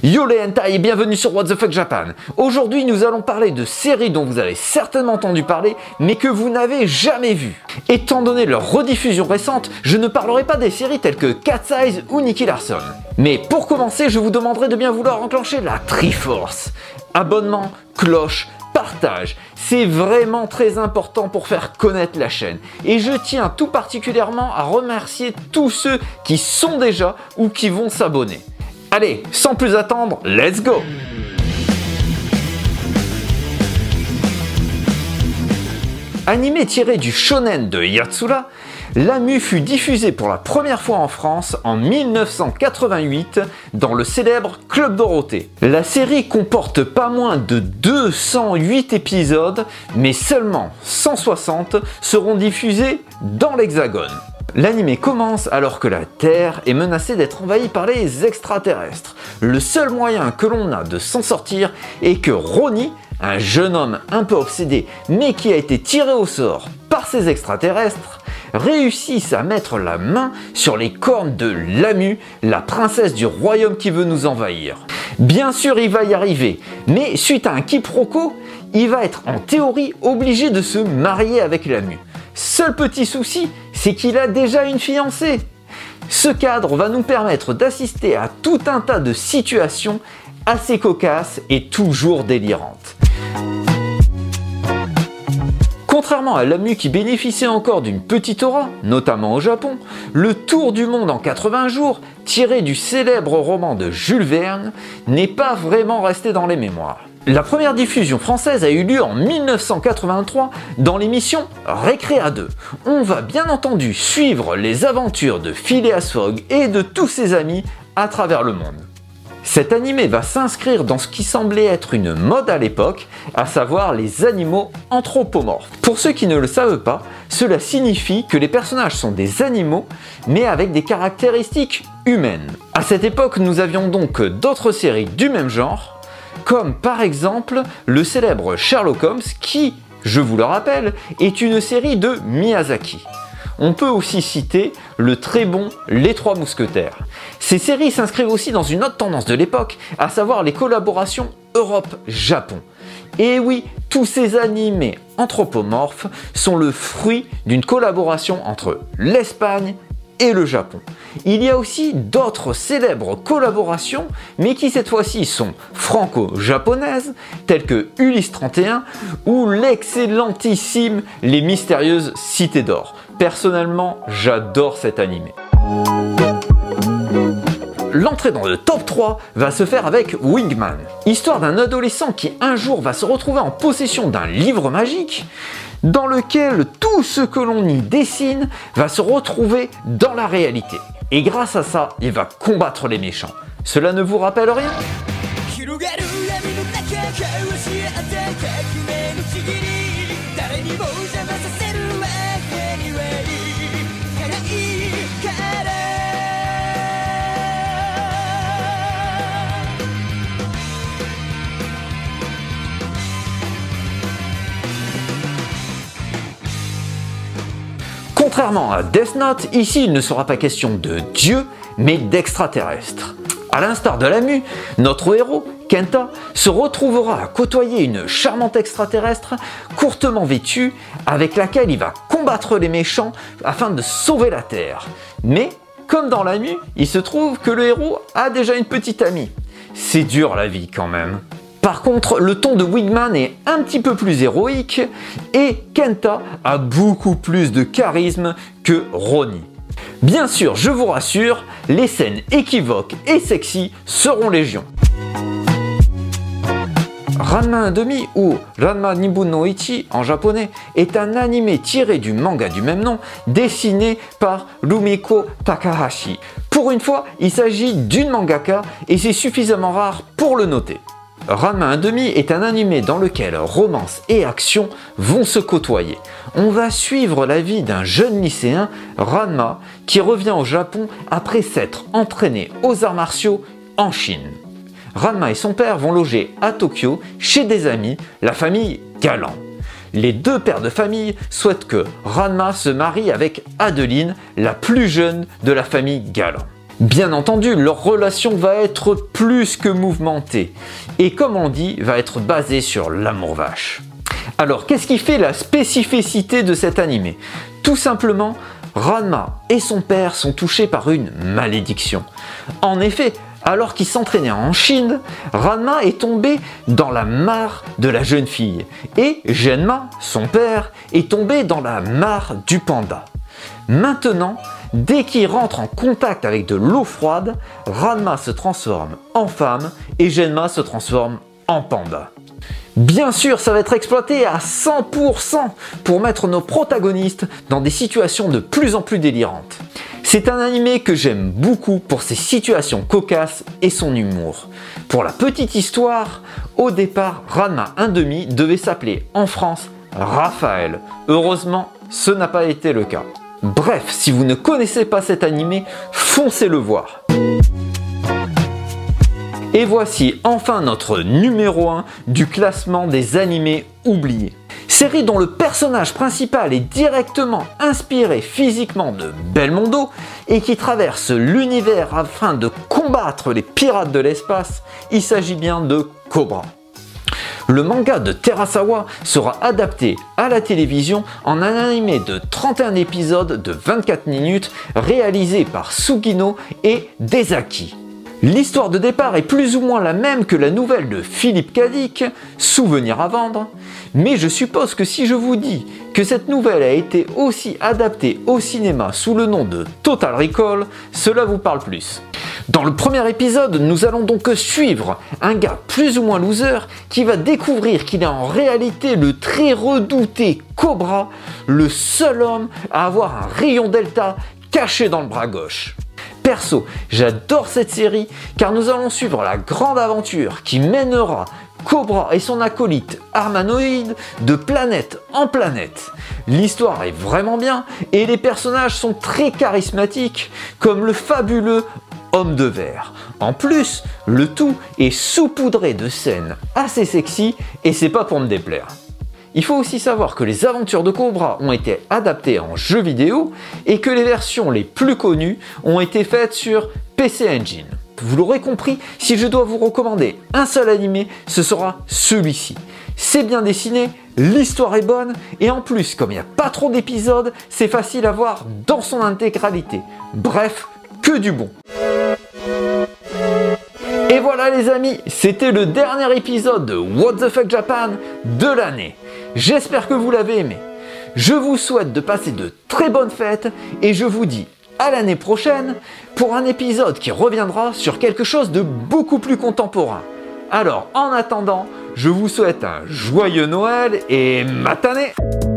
Yo les hentai et bienvenue sur What the Fuck Japan. Aujourd'hui nous allons parler de séries dont vous avez certainement entendu parler mais que vous n'avez jamais vues. Étant donné leur rediffusion récente, je ne parlerai pas des séries telles que Cat's Eyes ou Nicky Larson. Mais pour commencer, je vous demanderai de bien vouloir enclencher la Triforce. Abonnement, cloche, partage, c'est vraiment très important pour faire connaître la chaîne. Et je tiens tout particulièrement à remercier tous ceux qui sont déjà ou qui vont s'abonner. Allez, sans plus attendre, let's go! Animé tiré du shonen de Yatsura, Lamu fut diffusé pour la première fois en France en 1988 dans le célèbre Club Dorothée. La série comporte pas moins de 208 épisodes, mais seulement 160 seront diffusés dans l'Hexagone. L'anime commence alors que la Terre est menacée d'être envahie par les extraterrestres. Le seul moyen que l'on a de s'en sortir est que Ronnie, un jeune homme un peu obsédé mais qui a été tiré au sort par ces extraterrestres, réussissent à mettre la main sur les cornes de Lamu, la princesse du royaume qui veut nous envahir. Bien sûr, il va y arriver, mais suite à un quiproquo, il va être en théorie obligé de se marier avec Lamu. Seul petit souci, c'est qu'il a déjà une fiancée. Ce cadre va nous permettre d'assister à tout un tas de situations assez cocasses et toujours délirantes. Contrairement à Lamu qui bénéficiait encore d'une petite aura, notamment au Japon, le Tour du monde en 80 jours, tiré du célèbre roman de Jules Verne, n'est pas vraiment resté dans les mémoires. La première diffusion française a eu lieu en 1983 dans l'émission Récréa 2. On va bien entendu suivre les aventures de Phileas Fogg et de tous ses amis à travers le monde. Cet animé va s'inscrire dans ce qui semblait être une mode à l'époque, à savoir les animaux anthropomorphes. Pour ceux qui ne le savent pas, cela signifie que les personnages sont des animaux, mais avec des caractéristiques humaines. À cette époque, nous avions donc d'autres séries du même genre, comme par exemple le célèbre Sherlock Holmes qui, je vous le rappelle, est une série de Miyazaki. On peut aussi citer le très bon Les Trois Mousquetaires. Ces séries s'inscrivent aussi dans une autre tendance de l'époque, à savoir les collaborations Europe-Japon. Et oui, tous ces animés anthropomorphes sont le fruit d'une collaboration entre l'Espagne et le Japon. Il y a aussi d'autres célèbres collaborations, mais qui cette fois-ci sont franco-japonaises, telles que Ulysse 31 ou l'excellentissime Les Mystérieuses Cités d'Or. Personnellement, j'adore cet animé. L'entrée dans le top 3 va se faire avec Wingman, histoire d'un adolescent qui un jour va se retrouver en possession d'un livre magique dans lequel tout ce que l'on y dessine va se retrouver dans la réalité. Et grâce à ça, il va combattre les méchants. Cela ne vous rappelle rien ? Contrairement à Death Note, ici il ne sera pas question de dieu, mais d'extraterrestres. A l'instar de Lamu, notre héros, Kenta, se retrouvera à côtoyer une charmante extraterrestre courtement vêtue avec laquelle il va combattre les méchants afin de sauver la Terre. Mais, comme dans Lamu, il se trouve que le héros a déjà une petite amie. C'est dur la vie quand même. Par contre, le ton de Wingman est un petit peu plus héroïque et Kenta a beaucoup plus de charisme que Ronnie. Bien sûr, je vous rassure, les scènes équivoques et sexy seront légion. Ranma 1/2 ou Ranma Nibun no Ichi en japonais est un animé tiré du manga du même nom, dessiné par Rumiko Takahashi. Pour une fois, il s'agit d'une mangaka et c'est suffisamment rare pour le noter. Ranma 1/2 est un animé dans lequel romance et action vont se côtoyer. On va suivre la vie d'un jeune lycéen, Ranma, qui revient au Japon après s'être entraîné aux arts martiaux en Chine. Ranma et son père vont loger à Tokyo chez des amis, la famille Galant. Les deux pères de famille souhaitent que Ranma se marie avec Adeline, la plus jeune de la famille Galant. Bien entendu, leur relation va être plus que mouvementée et comme on dit, va être basée sur l'amour vache. Alors, qu'est-ce qui fait la spécificité de cet animé? Tout simplement, Ranma et son père sont touchés par une malédiction. En effet, alors qu'il s'entraînait en Chine, Ranma est tombé dans la mare de la jeune fille et Genma, son père, est tombé dans la mare du panda. Maintenant, dès qu'il rentre en contact avec de l'eau froide, Ranma se transforme en femme et Genma se transforme en panda. Bien sûr, ça va être exploité à 100% pour mettre nos protagonistes dans des situations de plus en plus délirantes. C'est un animé que j'aime beaucoup pour ses situations cocasses et son humour. Pour la petite histoire, au départ, Ranma 1/2 devait s'appeler en France Raphaël. Heureusement, ce n'a pas été le cas. Bref, si vous ne connaissez pas cet animé, foncez le voir. Et voici enfin notre numéro 1 du classement des animés oubliés. Série dont le personnage principal est directement inspiré physiquement de Belmondo et qui traverse l'univers afin de combattre les pirates de l'espace, il s'agit bien de Cobra. Le manga de Terasawa sera adapté à la télévision en un animé de 31 épisodes de 24 minutes réalisé par Sugino et Dezaki. L'histoire de départ est plus ou moins la même que la nouvelle de Philippe Cadic, Souvenir à vendre, mais je suppose que si je vous dis que cette nouvelle a été aussi adaptée au cinéma sous le nom de Total Recall, cela vous parle plus. Dans le premier épisode, nous allons donc suivre un gars plus ou moins loser qui va découvrir qu'il est en réalité le très redouté Cobra, le seul homme à avoir un rayon delta caché dans le bras gauche. Perso, j'adore cette série car nous allons suivre la grande aventure qui mènera Cobra et son acolyte Armanoïde de planète en planète. L'histoire est vraiment bien et les personnages sont très charismatiques comme le fabuleux Homme de Verre. En plus, le tout est saupoudré de scènes assez sexy et c'est pas pour me déplaire. Il faut aussi savoir que les aventures de Cobra ont été adaptées en jeux vidéo et que les versions les plus connues ont été faites sur PC Engine. Vous l'aurez compris, si je dois vous recommander un seul animé, ce sera celui-ci. C'est bien dessiné, l'histoire est bonne et en plus, comme il n'y a pas trop d'épisodes, c'est facile à voir dans son intégralité. Bref, que du bon. Et voilà les amis, c'était le dernier épisode de What the Fuck Japan de l'année. J'espère que vous l'avez aimé. Je vous souhaite de passer de très bonnes fêtes et je vous dis à l'année prochaine pour un épisode qui reviendra sur quelque chose de beaucoup plus contemporain. Alors en attendant, je vous souhaite un joyeux Noël et matane!